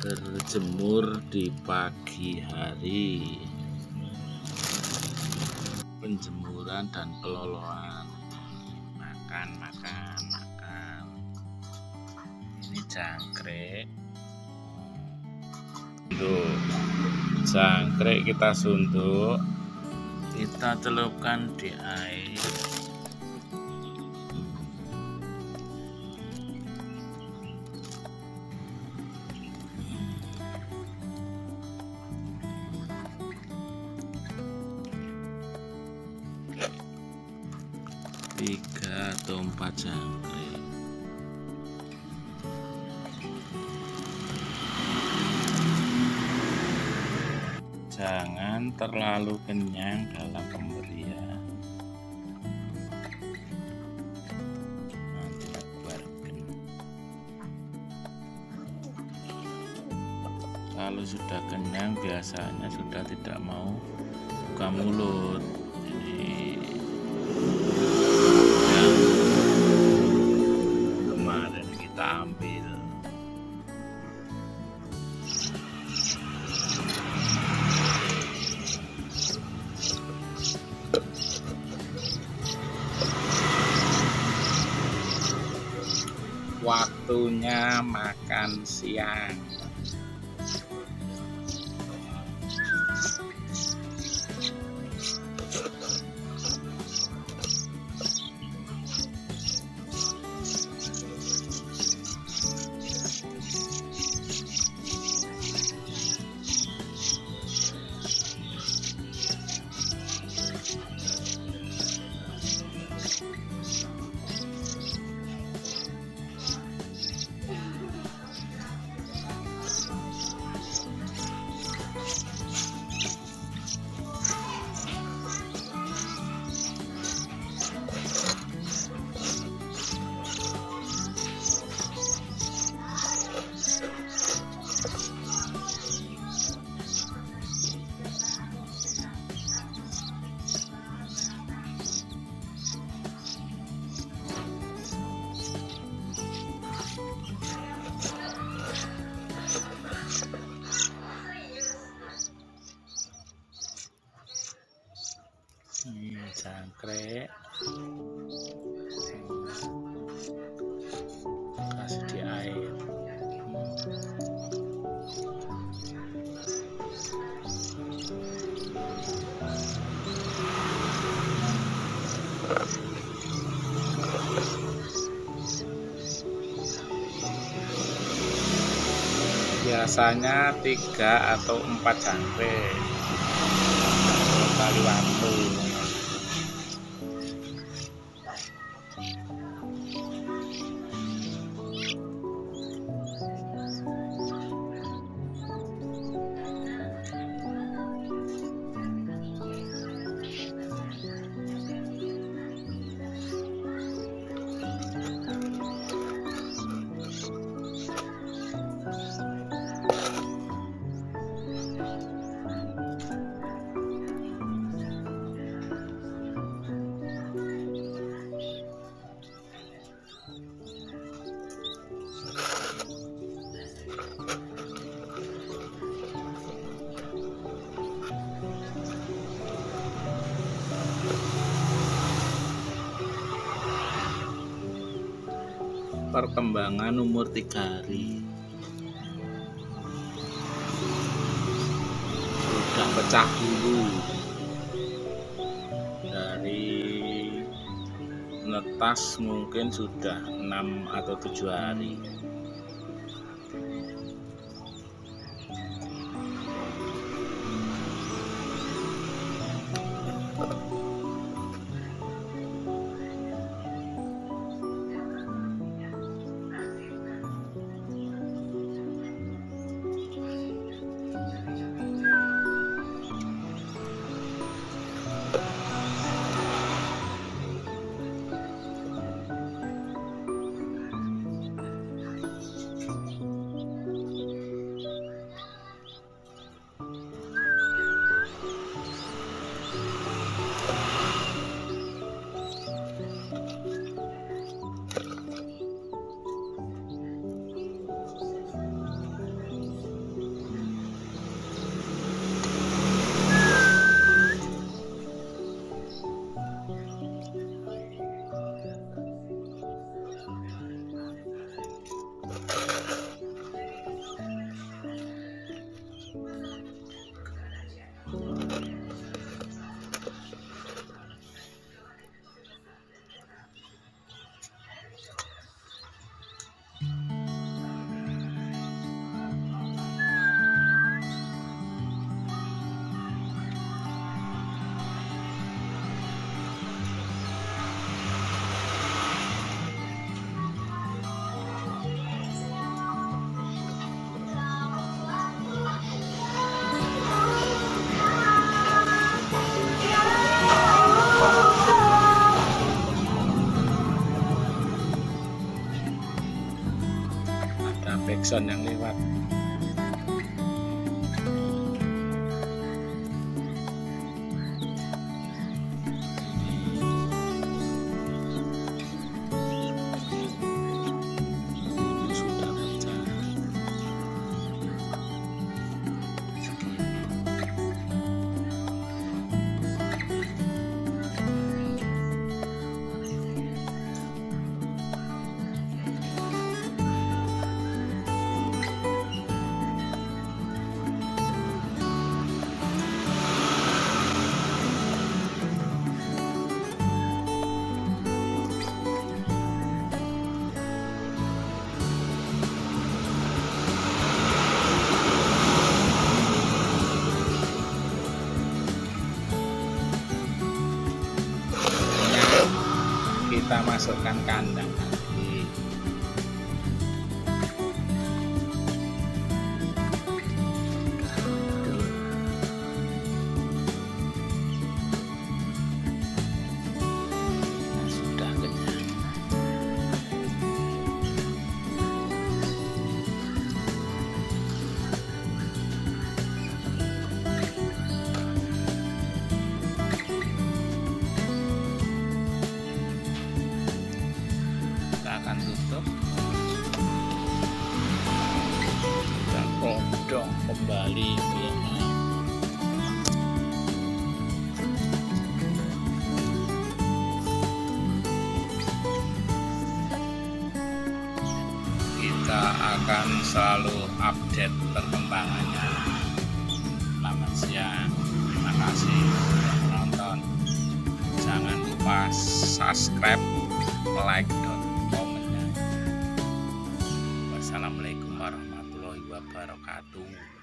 Berjemur di pagi hari, penjemuran dan peloloan. Makan. Ini jangkrik. Untuk jangkrik kita suntuk, kita celupkan di air. Tiga atau 4 jangkrik. Jangan terlalu kenyang dalam pemberian. Nanti keluarkan. Kalau sudah kenyang biasanya sudah tidak mau buka mulut. Ini yang kemarin kita ambil. Waktunya makan siang. Jangkrik kasih di air. Biasanya 3 atau 4 jangkrik kali waktu. Perkembangan umur 3 hari, sudah pecah bulu. Dari netas mungkin sudah 6 atau 7 hari. klakson yang lewat. Sudah pecah. Kita masukkan kandang lagi. Sudah kenyang. Kita akan tutup. Kita kodong kembali ya. Kita akan selalu update perkembangannya. Selamat siang, terima kasih sudah menonton. Jangan lupa subscribe, like, dan komennya. Wassalamualaikum warahmatullahi wabarakatuh.